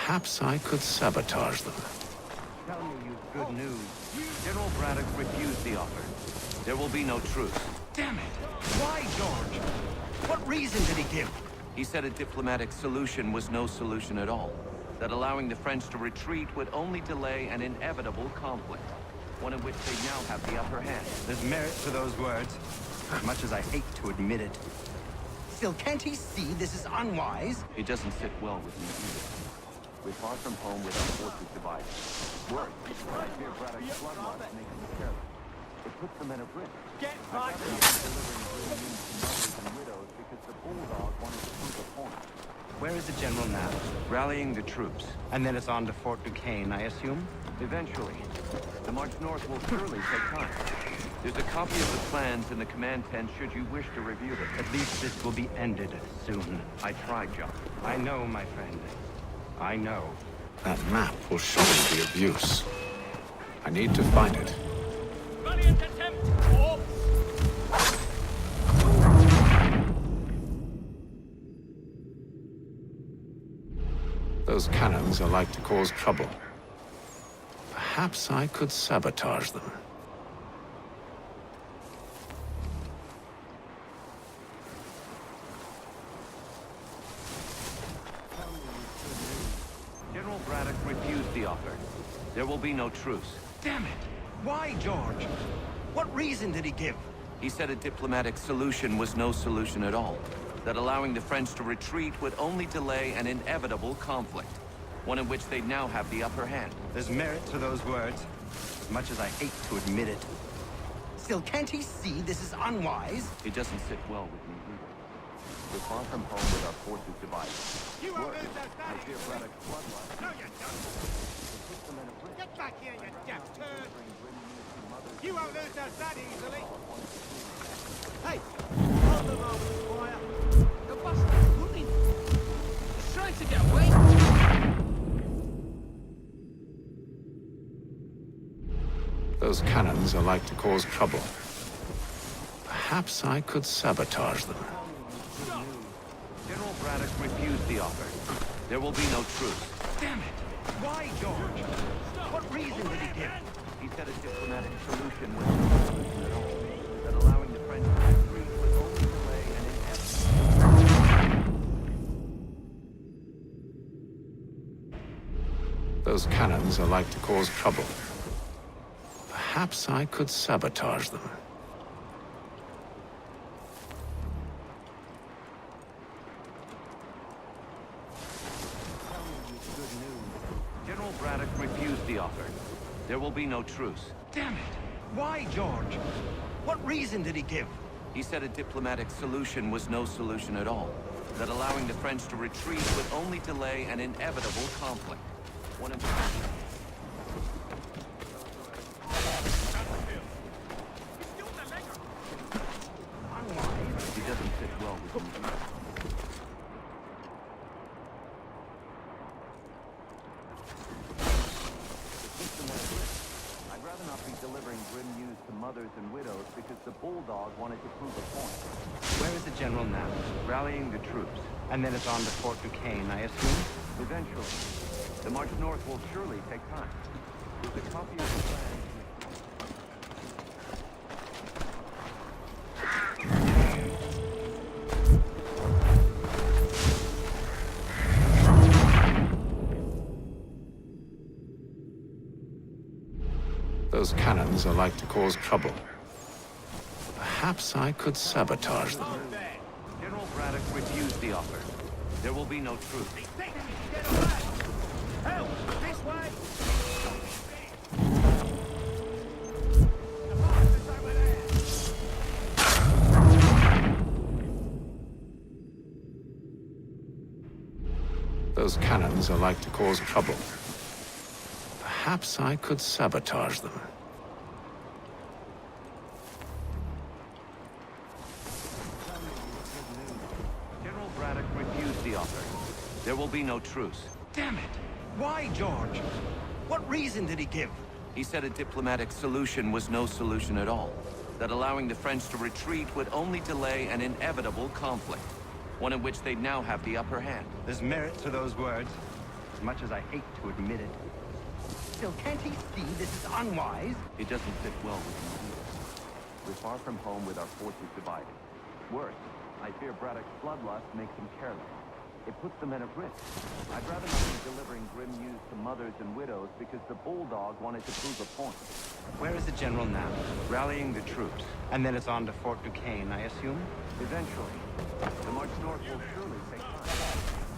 Perhaps I could sabotage them. Tell me you've good news. General Braddock refused the offer. There will be no truce. Damn it! Why, George? What reason did he give? He said a diplomatic solution was no solution at all. That allowing the French to retreat would only delay an inevitable conflict. One in which they now have the upper hand. There's merit to those words, as much as I hate to admit it. Still, can't he see this is unwise? It doesn't sit well with me either. We're far from home with our forces divided. Worse, I fear Braddock's bloodlust makes me careless. It puts the men at risk. Get I'd back rather not be delivering green news to mothers and widows because the bulldog wanted to prove a point. Where is the general now? Rallying the troops. And then it's on to Fort Duquesne, I assume? Eventually. The march north will surely take time. There's a copy of the plans in the command tent should you wish to review them. At least this will be ended soon. I tried, John. I know, my friend. I know. That map will show me the abuse. I need to find it. Valiant attempt, Corps! Those cannons are like to cause trouble. Perhaps I could sabotage them. General Braddock refused the offer. There will be no truce. Damn it! Why, George? What reason did he give? He said a diplomatic solution was no solution at all. That allowing the French to retreat would only delay an inevitable conflict. One in which they now have the upper hand. There's merit to those words, as much as I hate to admit it. Still, can't he see this is unwise? It doesn't sit well with me either. We're far from home with our forces divided. You won't Worse, lose those I fear baddies! Braddock's bloodlust. No, you don't! Put the men at risk. Get back here, you damn turd! Bring news to mothers You and won't widows. lose those that easily! Hey, hold them over, Squire. The bastard's running. He's trying to get away. Those cannons are like to cause trouble. Perhaps I could sabotage them. General Braddock refused the offer. There will be no truce. Damn it! Why, George? What reason did he give? He said a diplomatic solution was no solution at all. That allowing the French to retreat would only delay an inevitable. Those cannons are like to cause trouble. Perhaps I could sabotage them. General Braddock refused the offer. There will be no truce. Damn it! Why, George? What reason did he give? He said a diplomatic solution was no solution at all. That allowing the French to retreat would only delay an inevitable conflict. One of He doesn't sit well with me. I'd rather not be delivering grim news to mothers and widows because the bulldog wanted to prove a point. Where is the general now? Rallying the troops. And then it's on to Fort Duquesne, I assume? Eventually. The march north will surely take time. There's a copy of the plan. Those cannons are like to cause trouble. Perhaps I could sabotage them. General Braddock refused the offer. There will be no truce. Get away! Help! This way! The bastard's over there! Those cannons are like to cause trouble. Perhaps I could sabotage them. General Braddock refused the offer. There will be no truce. Damn it! Why, George? What reason did he give? He said a diplomatic solution was no solution at all. That allowing the French to retreat would only delay an inevitable conflict. One in which they now have the upper hand. There's merit to those words, as much as I hate to admit it. Still, can't he see this is unwise? It doesn't sit well with me either. We're far from home with our forces divided. Worse, I fear Braddock's bloodlust makes him careless. It puts the men at risk. I'd rather not be delivering grim news to mothers and widows because the bulldog wanted to prove a point. Where is the general now? Rallying the troops. And then it's on to Fort Duquesne, I assume? Eventually. The march north will surely take time.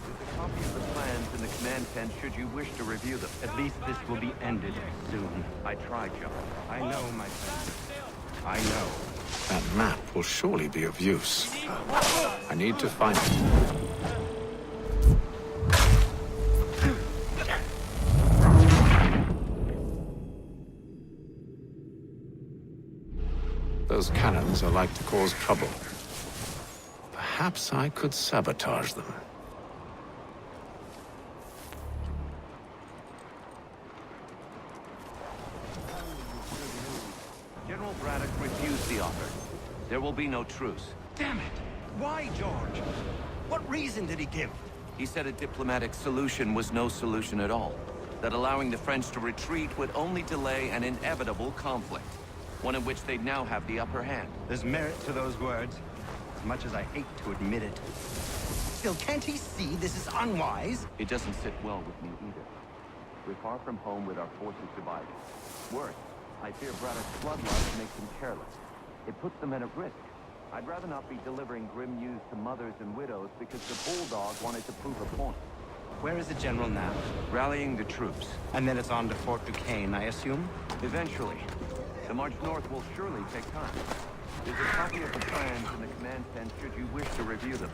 There's a copy of the plans in the command tent should you wish to review them. At least this will be ended soon. I tried, John. I know, my friend. I know. That map will surely be of use. I need to find it. Those cannons are like to cause trouble. Perhaps I could sabotage them. General Braddock refused the offer. There will be no truce. Damn it! Why, George? What reason did he give? He said a diplomatic solution was no solution at all. That allowing the French to retreat would only delay an inevitable conflict. One in which they'd now have the upper hand. There's merit to those words, as much as I hate to admit it. Still, can't he see this is unwise? It doesn't sit well with me either. We're far from home with our forces divided. Worse, I fear Braddock's bloodlust makes him careless. It puts the men at risk. I'd rather not be delivering grim news to mothers and widows because the bulldog wanted to prove a point. Where is the general now? Rallying the troops. And then it's on to Fort Duquesne, I assume? Eventually. The march north will surely take time. There's a copy of the plans in the command tent should you wish to review them.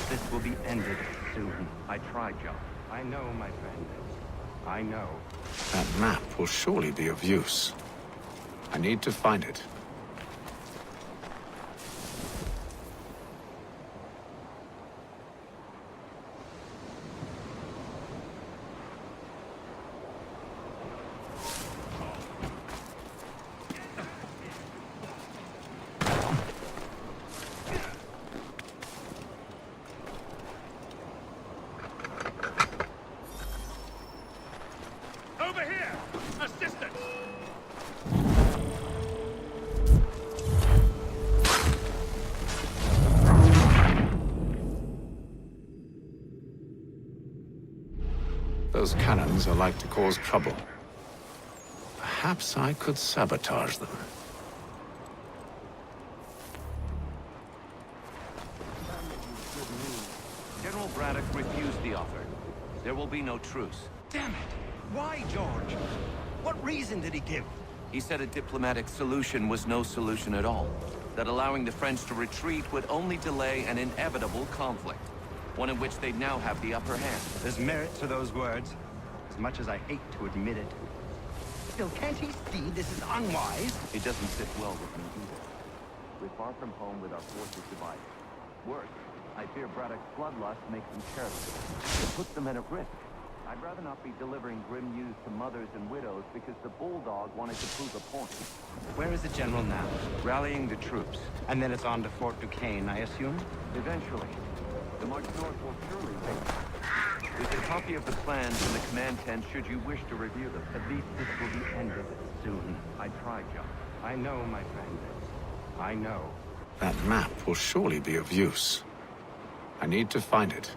This will be ended soon. I tried, John. I know, my friend. I know. That map will surely be of use. I need to find it. Over here! Assistance! Those cannons are like to cause trouble. Perhaps I could sabotage them. General Braddock refused the offer. There will be no truce. Damn it! Why, George? What reason did he give? He said a diplomatic solution was no solution at all. That allowing the French to retreat would only delay an inevitable conflict. One in which they'd now have the upper hand. There's merit to those words, as much as I hate to admit it. Still, can't he see this is unwise? It doesn't sit well with me either. We're far from home with our forces divided. Worse, I fear Braddock's bloodlust makes him careless. It puts the men at risk. I'd rather not be delivering grim news to mothers and widows because the bulldog wanted to prove a point. Where is the general now? Rallying the troops. And then it's on to Fort Duquesne, I assume? Eventually. The march north will surely take time. There's a copy of the plans in the command tent should you wish to review them. At least this will be ended soon. I tried, John. I know, my friend. I know. That map will surely be of use. I need to find it.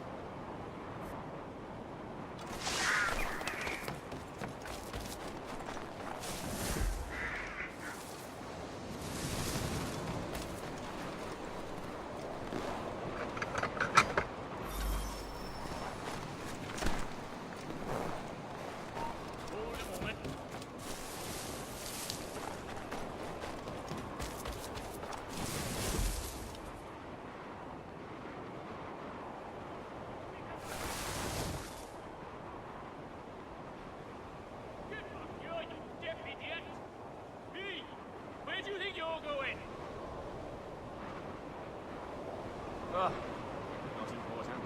Not important.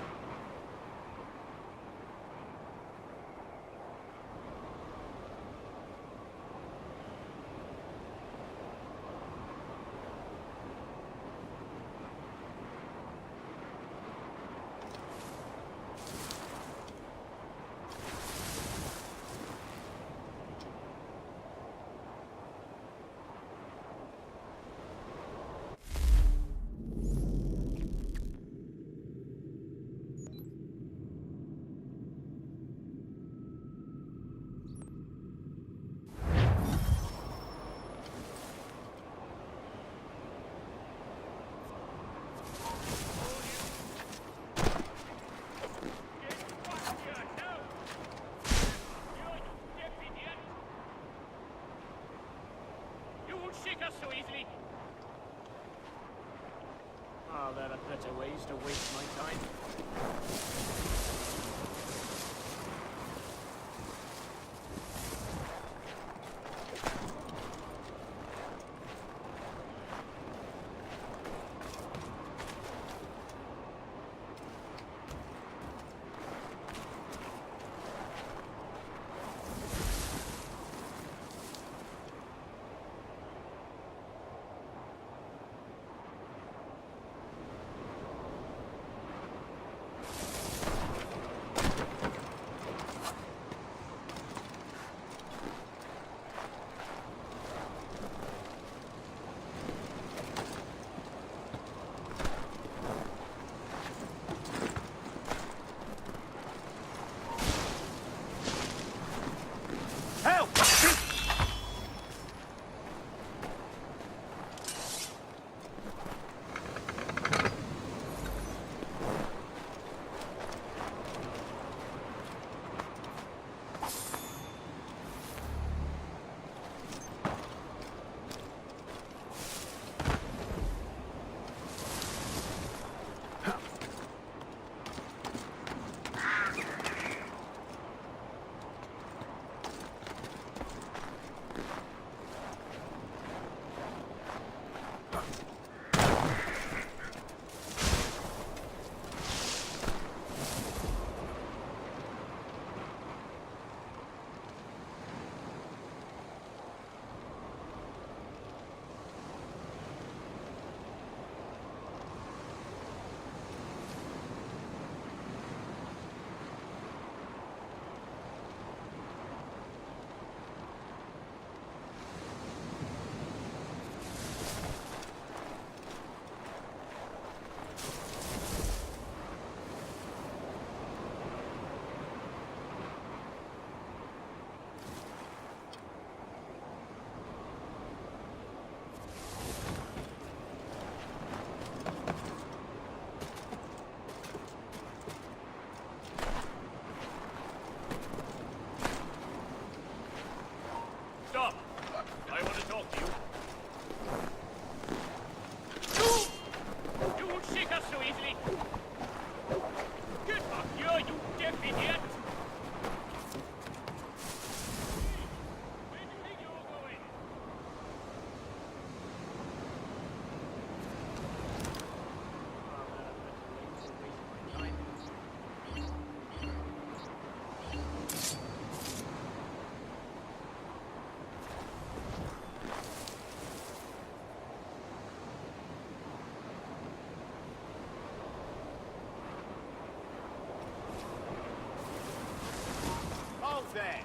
there.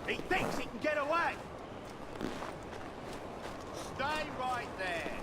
He thinks he can get away. Stay right there.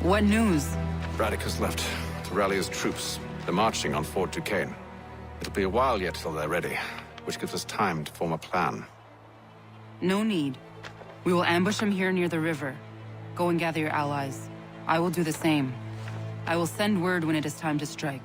What news? Braddock has left to rally his troops. They're marching on Fort Duquesne. It'll be a while yet till they're ready, which gives us time to form a plan. No need. We will ambush him here near the river. Go and gather your allies. I will do the same. I will send word when it is time to strike.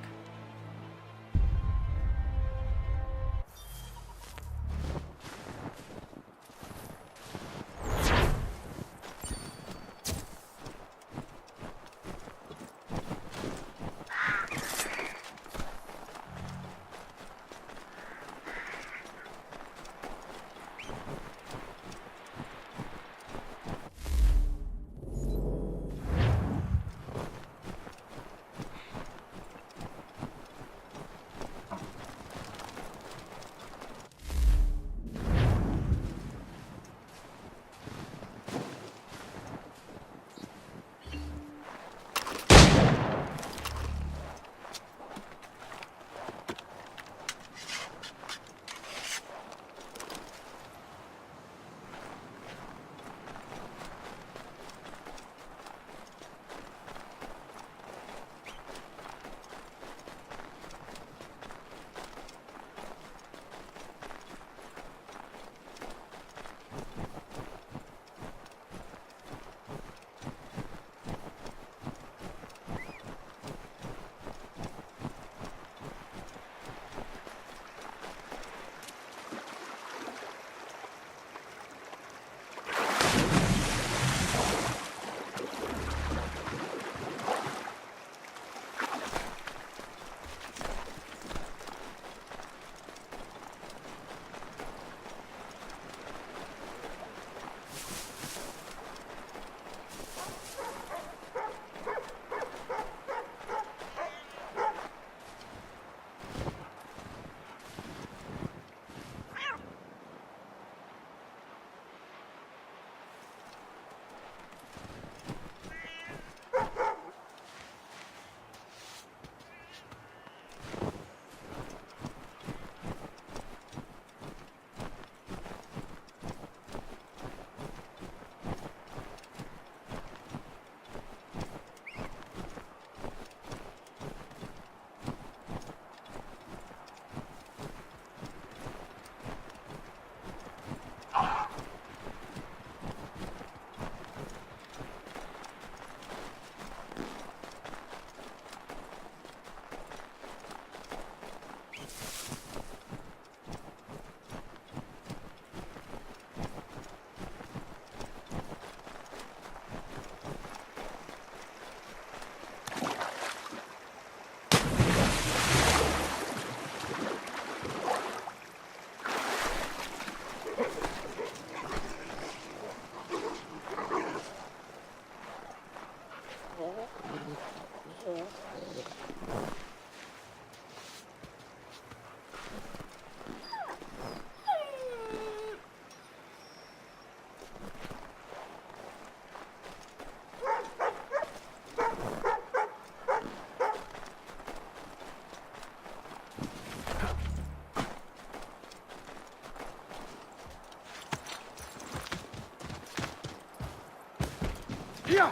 Here!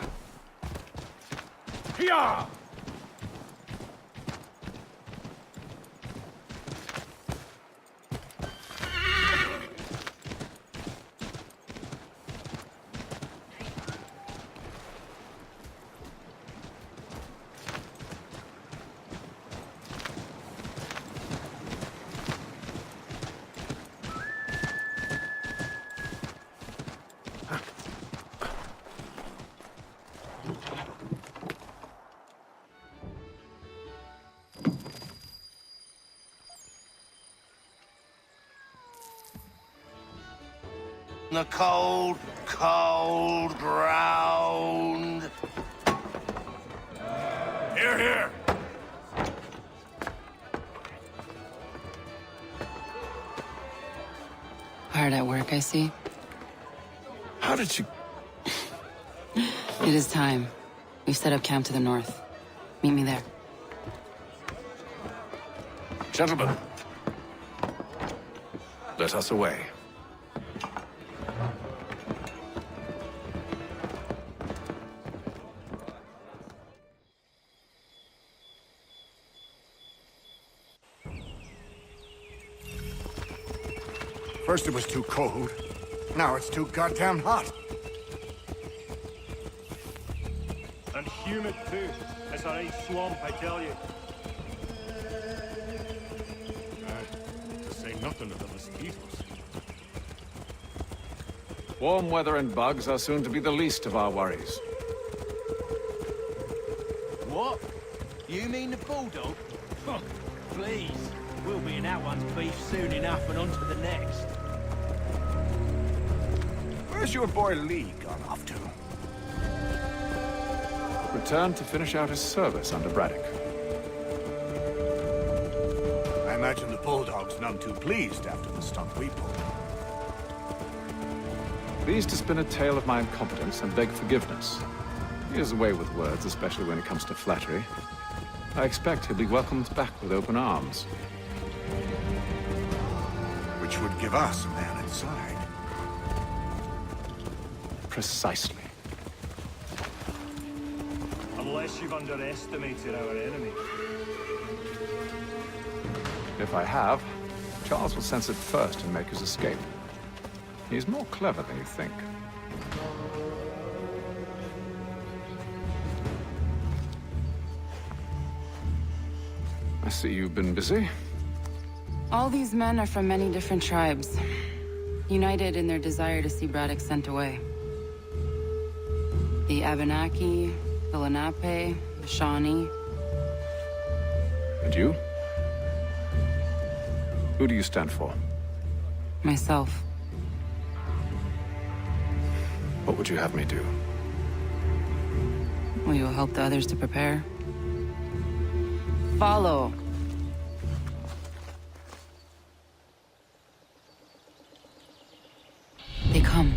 Here! The cold, cold ground. Here, here! Hard at work, I see. How did you... It is time. We've set up camp to the north. Meet me there. Gentlemen, let us away. First it was too cold. Now it's too goddamn hot. And humid too. It's a right swamp, I tell you. To say nothing of the mosquitoes. Warm weather and bugs are soon to be the least of our worries. What? You mean the bulldog? Huh, please. We'll be in that one's beef soon enough and on to the next. Where's your boy Lee gone off to? Returned to finish out his service under Braddock. I imagine the Bulldog's none too pleased after the stunt we pulled. Pleased to spin a tale of my incompetence and beg forgiveness. He is away with words, especially when it comes to flattery. I expect he'll be welcomed back with open arms. Which would give us a man inside. Precisely. Unless you've underestimated our enemy. If I have, Charles will sense it first and make his escape. He's more clever than you think. I see you've been busy. All these men are from many different tribes, united in their desire to see Braddock sent away. The Abenaki, the Lenape, the Shawnee. And you? Who do you stand for? Myself. What would you have me do? Will you help the others to prepare? Follow. They come.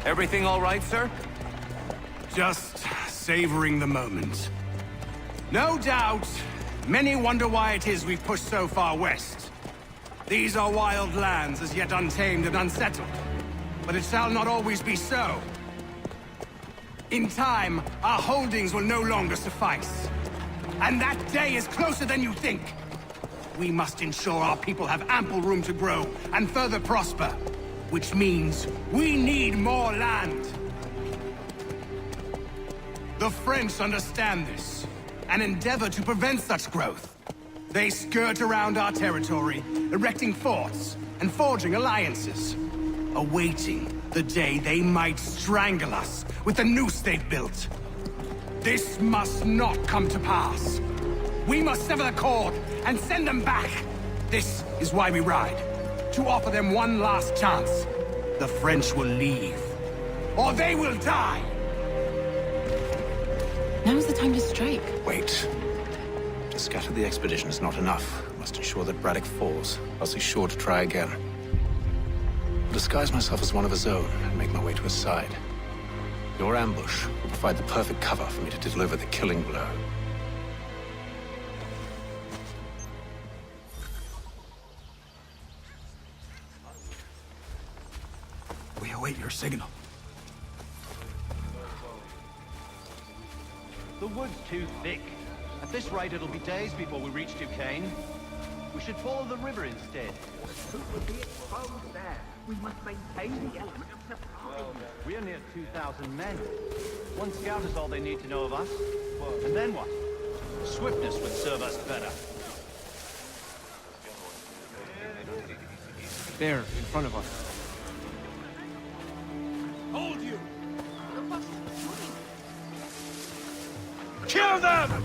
Everything all right, sir? Just savoring the moment. No doubt, many wonder why it is we've pushed so far west. These are wild lands, as yet untamed and unsettled. But it shall not always be so. In time, our holdings will no longer suffice. And that day is closer than you think. We must ensure our people have ample room to grow and further prosper. Which means we need more land. The French understand this, and endeavor to prevent such growth. They skirt around our territory, erecting forts and forging alliances, awaiting the day they might strangle us with the noose they've built. This must not come to pass. We must sever the cord and send them back. This is why we ride. To offer them one last chance. The French will leave. or they will die! Now's the time to strike. Wait. To scatter the expedition is not enough. I must ensure that Braddock falls, else he's sure to try again. I'll disguise myself as one of his own and make my way to his side. Your ambush will provide the perfect cover for me to deliver the killing blow. We await your signal. The wood's too thick. At this rate, it'll be days before we reach Duquesne. We should follow the river instead. We must maintain the element of surprise. We are near 2,000 men. One scout is all they need to know of us. And then what? Swiftness would serve us better. There, in front of us. Hold you! Kill them!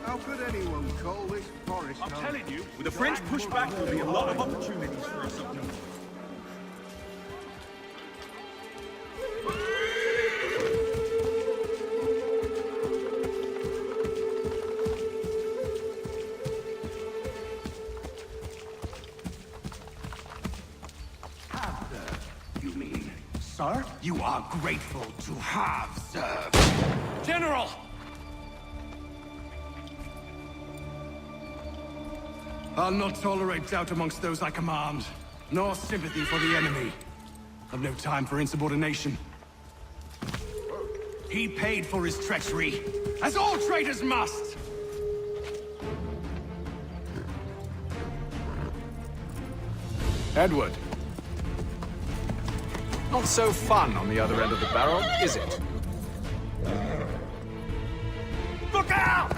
How could anyone call this forest I'm home? telling you, with the French pushback, there'll be a lot of opportunities for us up north. You mean, sir? You are grateful to have served. General! I'll not tolerate doubt amongst those I command, nor sympathy for the enemy. I've no time for insubordination. He paid for his treachery, as all traitors must! Edward. Not so fun on the other end of the barrel, is it? Look out!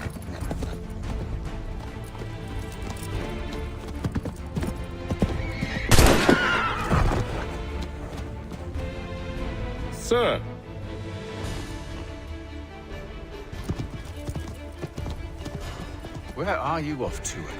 Sir. Where are you off to, Edward?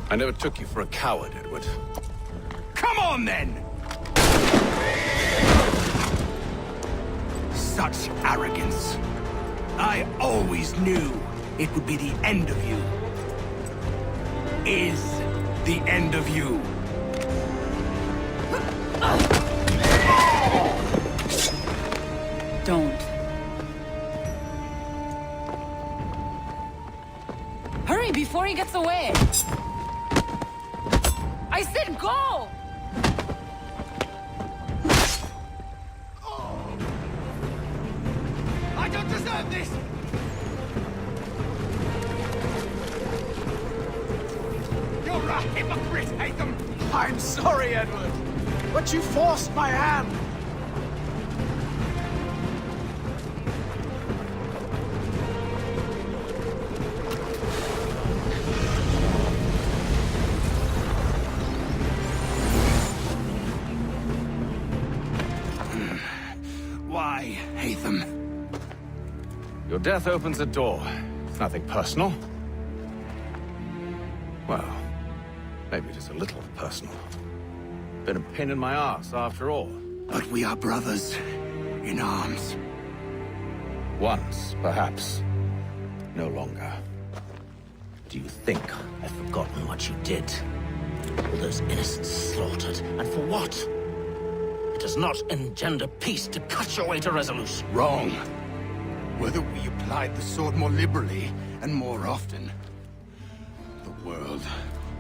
I never took you for a coward, Edward. Come on, then! Such arrogance. I always knew it would be the end of you. Is the end of you. Don't. Hurry before he gets away! I said go! I don't deserve this! You're a hypocrite, Hatham! I'm sorry, Edward, but you forced my hand. Why, Hatham? Your death opens a door. It's nothing personal. Well, maybe it is a little personal. Been a pain in my ass, after all. But we are brothers in arms. Once, perhaps. No longer. Do you think I've forgotten what you did? All those innocents slaughtered, and for what? It does not engender peace to cut your way to resolution. Wrong. Whether we applied the sword more liberally and more often, the world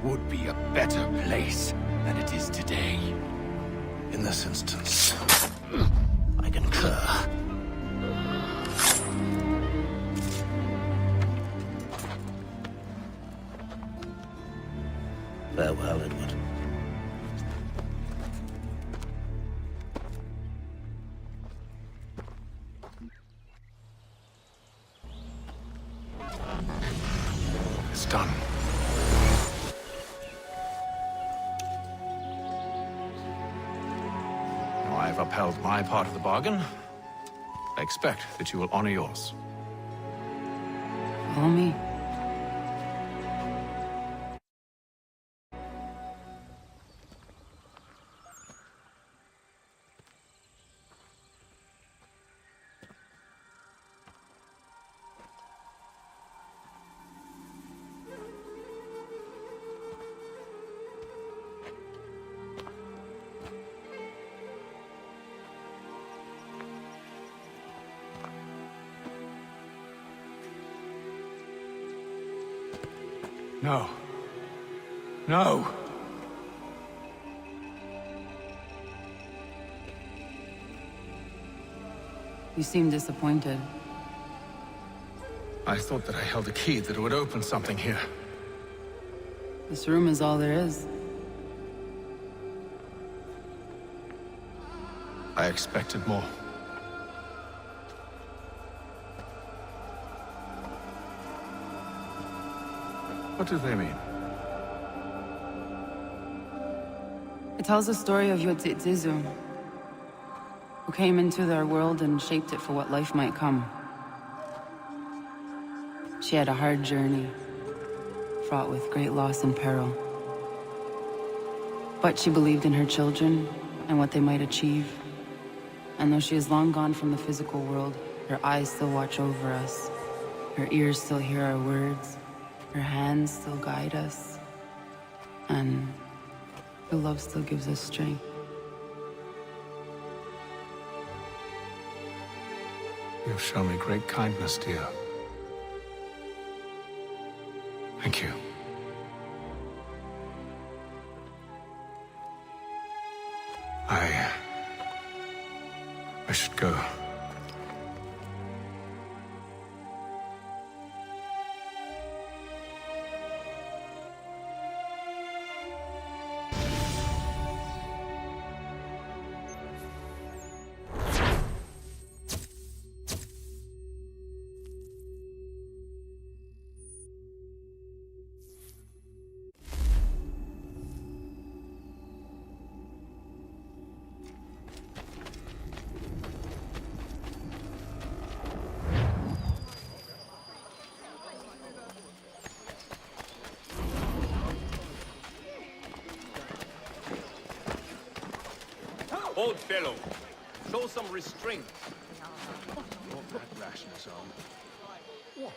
would be a better place than it is today. In this instance, I concur. Farewell, Edward. It's done. Now I've upheld my part of the bargain. I expect that you will honor yours. Follow me. No. No! You seem disappointed. I thought that I held a key that would open something here. This room is all there is. I expected more. What do they mean? It tells the story of Yotzitzizu, who came into their world and shaped it for what life might come. She had a hard journey, fraught with great loss and peril. But she believed in her children and what they might achieve. And though she is long gone from the physical world, her eyes still watch over us. Her ears still hear our words. Her hands still guide us. And her love still gives us strength. You've shown me great kindness, dear. Thank you. I should go. Old fellow, show some restraint. Not that rashness, old. What?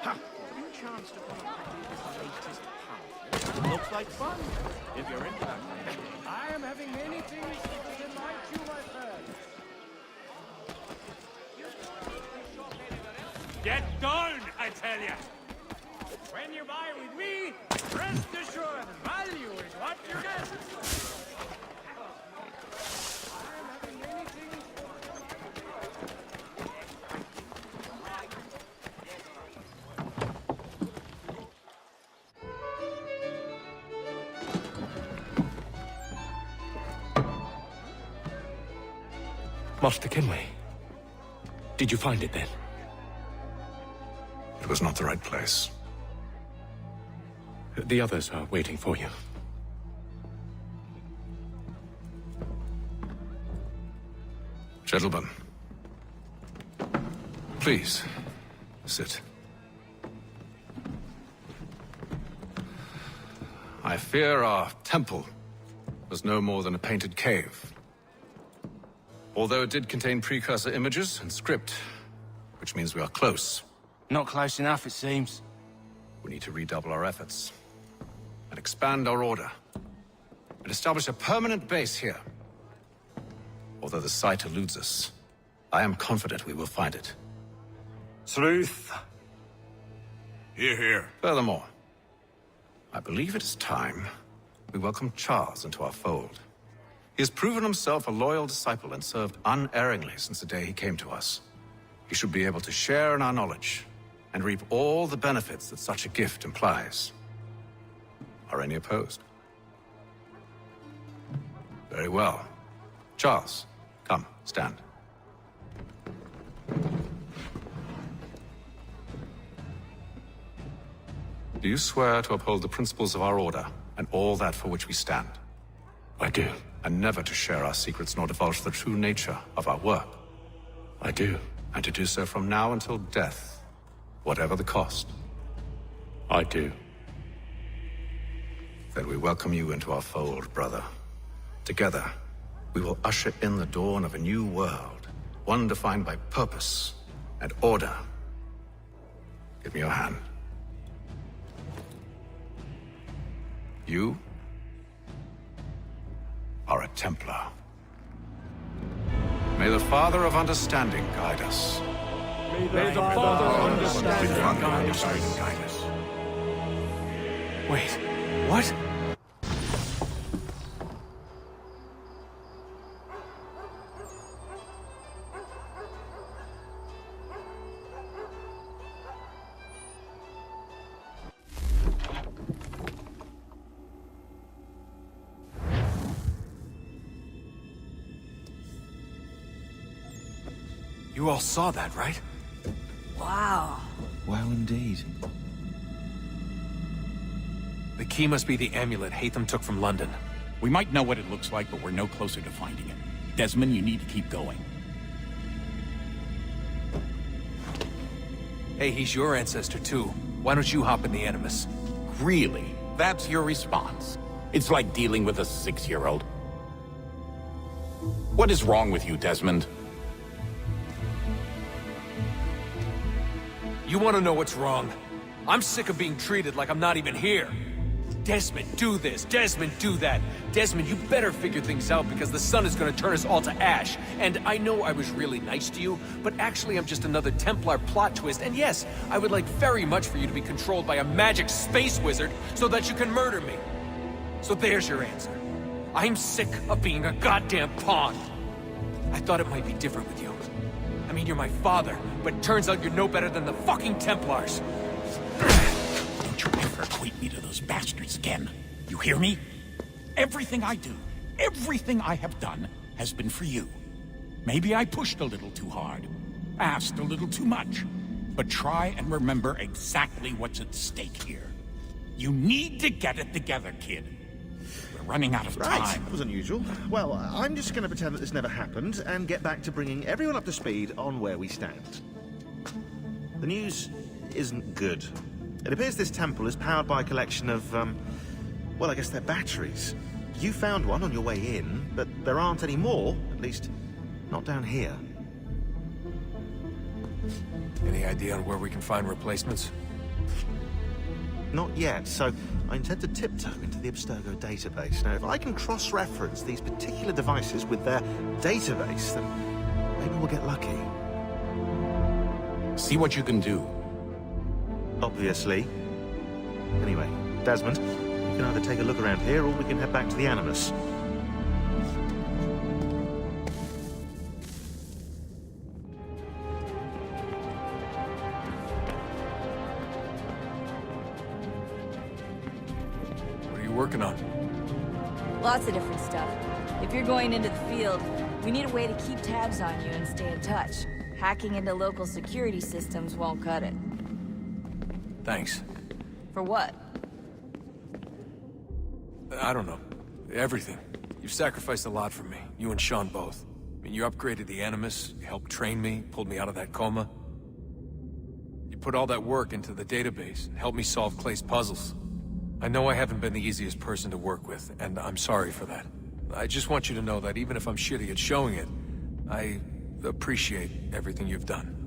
Ha! You chanced upon a copy of his latest pamphlet. Looks like fun, if you're into that. I am having many things to delight you, my friend. Get down! tell you. When you buy with me, rest assured, value is what you get. Master Kenway. Did you find it then? It was not the right place. The others are waiting for you. Gentlemen, please, sit. I fear our temple was no more than a painted cave. Although it did contain precursor images and script, which means we are close. Not close enough, it seems. We need to redouble our efforts and expand our order and establish a permanent base here. Although the site eludes us, I am confident we will find it. Truth. Hear, hear. Furthermore, I believe it is time we welcome Charles into our fold. He has proven himself a loyal disciple and served unerringly since the day he came to us. He should be able to share in our knowledge and reap all the benefits that such a gift implies. Are any opposed? Very well. Charles, come, stand. Do you swear to uphold the principles of our order and all that for which we stand? I do. And never to share our secrets nor divulge the true nature of our work? I do. And to do so from now until death, whatever the cost? I do. Then we welcome you into our fold, brother. Together, we will usher in the dawn of a new world, one defined by purpose and order. Give me your hand. You are a Templar. May the Father of Understanding guide us. May the Father of Understanding guide us. Wait, what? You all saw that, right? Wow. Wow, indeed. The key must be the amulet Hatham took from London. We might know what it looks like, but we're no closer to finding it. Desmond, you need to keep going. Hey, he's your ancestor too. Why don't you hop in the Animus? Really? That's your response? It's like dealing with a 6-year-old. What is wrong with you, Desmond? You want to know what's wrong? I'm sick of being treated like I'm not even here. Desmond, do this. Desmond, do that. Desmond, you better figure things out because the sun is going to turn us all to ash. And I know I was really nice to you, but actually I'm just another Templar plot twist. And yes, I would like very much for you to be controlled by a magic space wizard so that you can murder me. So there's your answer. I'm sick of being a goddamn pawn. I thought it might be different with you. I mean, you're my father, but it turns out you're no better than the fucking Templars. Don't you ever equate me to those bastards again. You hear me? Everything I do, everything I have done, has been for you. Maybe I pushed a little too hard, asked a little too much, but try and remember exactly what's at stake here. You need to get it together, kid. We're running out of time. Right, that was unusual. Well, I'm just going to pretend that this never happened and get back to bringing everyone up to speed on where we stand. The news isn't good. It appears this temple is powered by a collection of, well, I guess they're batteries. You found one on your way in, but there aren't any more, at least not down here. Any idea on where we can find replacements? Not yet, so I intend to tiptoe into the Abstergo database. Now, if I can cross-reference these particular devices with their database, then maybe we'll get lucky. See what you can do. obviously. Anyway, Desmond, we can either take a look around here or we can head back to the Animus. What are you working on? Lots of different stuff. If you're going into the field, we need a way to keep tabs on you and stay in touch. Hacking into local security systems won't cut it. Thanks. For what? I don't know. Everything. You've sacrificed a lot for me. You and Sean both. I mean, you upgraded the Animus, you helped train me, pulled me out of that coma. You put all that work into the database and helped me solve Clay's puzzles. I know I haven't been the easiest person to work with, and I'm sorry for that. I just want you to know that even if I'm shitty at showing it, I appreciate everything you've done.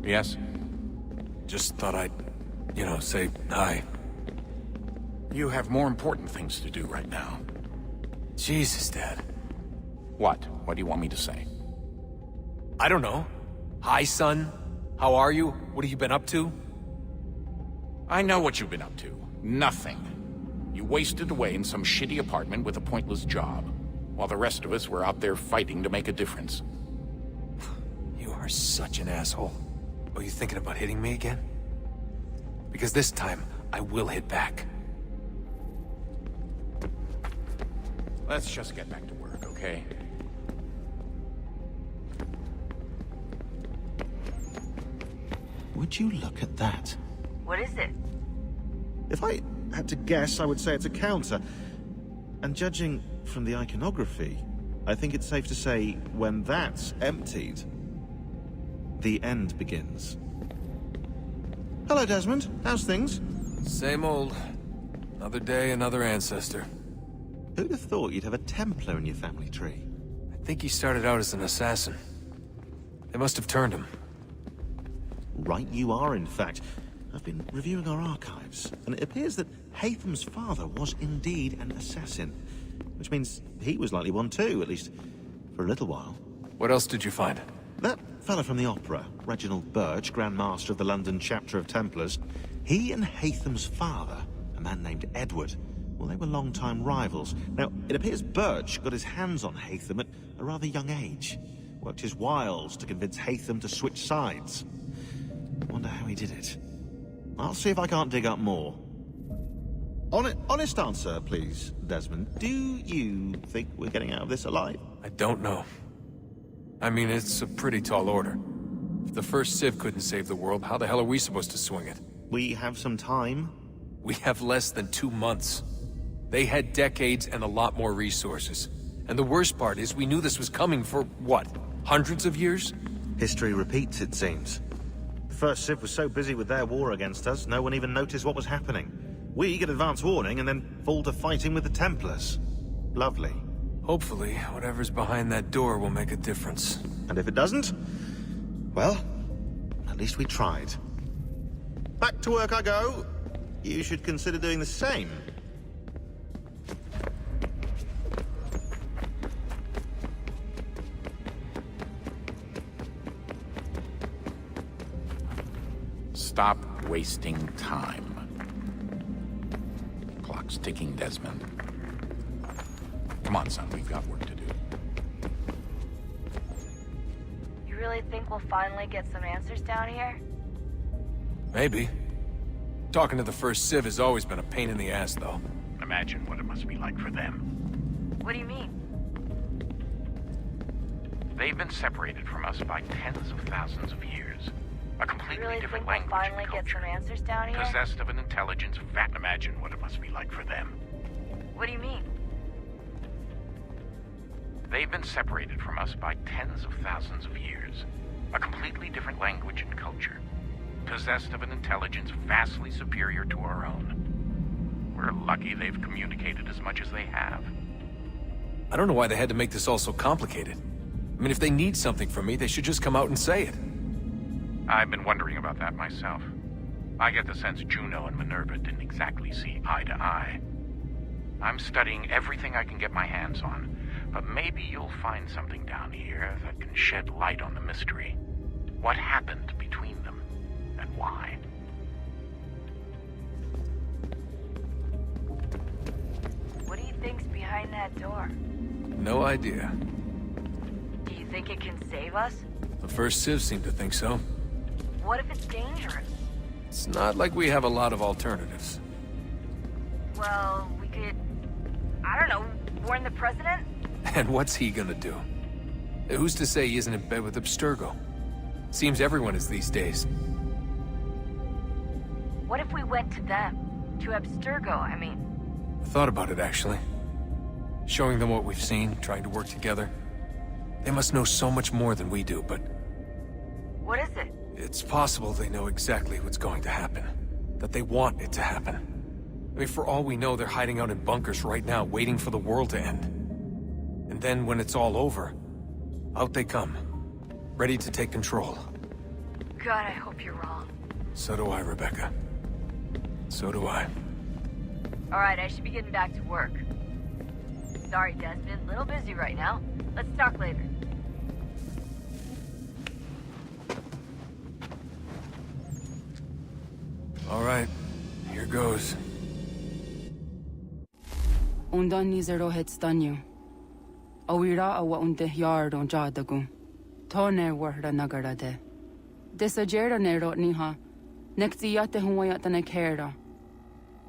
Yes? Just thought I'd, say hi. You have more important things to do right now. Jesus, Dad. What? What do you want me to say? I don't know. Hi, son. How are you? What have you been up to? I know what you've been up to. Nothing. You wasted away in some shitty apartment with a pointless job, while the rest of us were out there fighting to make a difference. You are such an asshole. Are you thinking about hitting me again? Because this time, I will hit back. Let's just get back to work, okay? Would you look at that? What is it? If I had to guess, I would say it's a counter. And judging from the iconography, I think it's safe to say when that's emptied, the end begins. Hello, Desmond. How's things? Same old. Another day, another ancestor. Who'd have thought you'd have a Templar in your family tree? I think he started out as an assassin. They must have turned him. Right you are, in fact. I've been reviewing our archives, and it appears that Haytham's father was indeed an assassin. Which means he was likely one too, at least for a little while. What else did you find? That fella from the opera, Reginald Birch, Grand Master of the London chapter of Templars, he and Haytham's father, a man named Edward, well, they were long-time rivals. Now, it appears Birch got his hands on Haytham at a rather young age. Worked his wiles to convince Haytham to switch sides. Wonder how he did it. I'll see if I can't dig up more. Honest answer, please, Desmond. Do you think we're getting out of this alive? I don't know. I mean, it's a pretty tall order. If the first Civ couldn't save the world, how the hell are we supposed to swing it? We have some time. We have less than 2 months. They had decades and a lot more resources. And the worst part is we knew this was coming for, what, hundreds of years? History repeats, it seems. The first Civ was so busy with their war against us, no one even noticed what was happening. We get advance warning and then fall to fighting with the Templars. Lovely. Hopefully, whatever's behind that door will make a difference. And if it doesn't, well, at least we tried. Back to work I go. You should consider doing the same. Stop wasting time. Clock's ticking, Desmond. Come on, son, we've got work to do. You really think we'll finally get some answers down here? Maybe. Talking to the first Civ has always been a pain in the ass, though. Imagine what it must be like for them. What do you mean? They've been separated from us by tens of thousands of years. A completely Really different think we'll language finally and get culture. some answers down here? Possessed of an intelligence vast. Imagine what it must be like for them. What do you mean? They've been separated from us by tens of thousands of years. A completely different language and culture. Possessed of an intelligence vastly superior to our own. We're lucky they've communicated as much as they have. I don't know why they had to make this all so complicated. I mean, if they need something from me, they should just come out and say it. I've been wondering about that myself. I get the sense Juno and Minerva didn't exactly see eye to eye. I'm studying everything I can get my hands on, but maybe you'll find something down here that can shed light on the mystery. What happened between them, and why? What do you think's behind that door? No idea. Do you think it can save us? The first Civ seemed to think so. What if it's dangerous? It's not like we have a lot of alternatives. Well, we could... I don't know, warn the president? And what's he gonna do? Who's to say he isn't in bed with Abstergo? Seems everyone is these days. What if we went to them? To Abstergo, I mean. I thought about it, actually. Showing them what we've seen, trying to work together. They must know so much more than we do, but... What is it? It's possible they know exactly what's going to happen. That they want it to happen. I mean, for all we know, they're hiding out in bunkers right now, waiting for the world to end. And then, when it's all over, out they come. Ready to take control. God, I hope you're wrong. So do I, Rebecca. So do I. Alright, I should be getting back to work. Sorry, Desmond. Little busy right now. Let's talk later. All right. Here goes. Undan nizero het stanyu. Awira awa unde yard on jadagu. Tone warda nagarade. Desajera nero niha. Nekti yate huwayata nekera.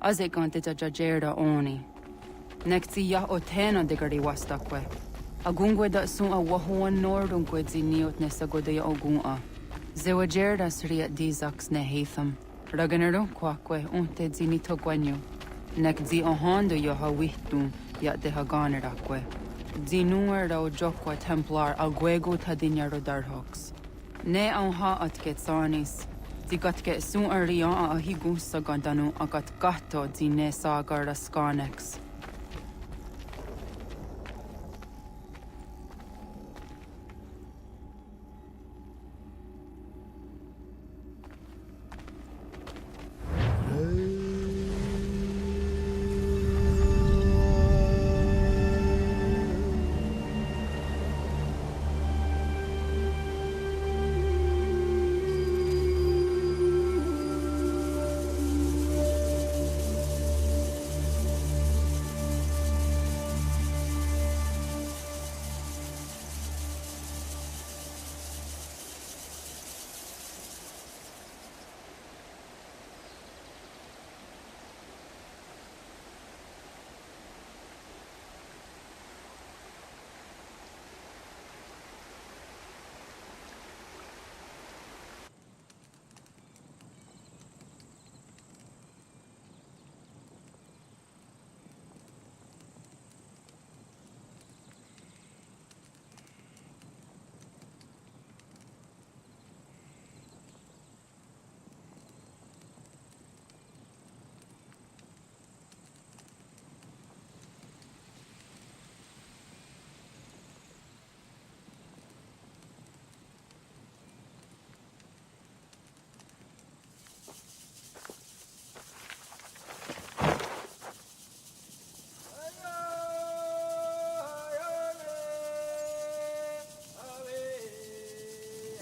Azekante jajera oni. Nekti ya otena degari wastakwe. Agungwe da sun a wahuan nordungwe ziniot nesagode ya ogunga. Zewajerda sriat dizax ne hatham. Raganero kwakwe unte zinito gwanyo. Nek zi ohondo yo hawihtun ya de haganerakwe. Zinuer o jokwa templar agwego tadinyaro darhox. Ne ha atket sanis. Zigatke sun arian a higus sagandanu agat gato zine sagar skanex.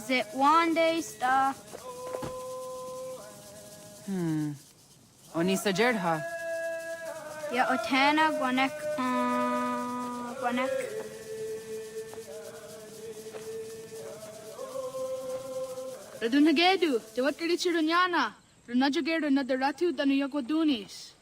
Is it one day stuff? Oni sajerha. Ya otena gwanek gwanek. Radun hagedu, tewakili chirunyana. Renajagero na daratu danayako dunis.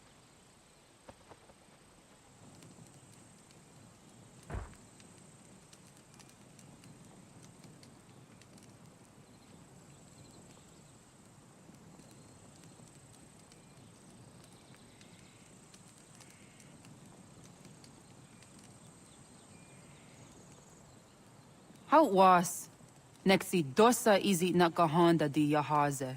How was? Nexi dosa izi nakahanda di yahaze.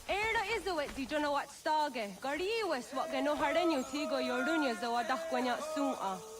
Erda izuet di jono wat stage. Gariwes wat geno hardenyu tigo yorunya zawadach gwanya sua.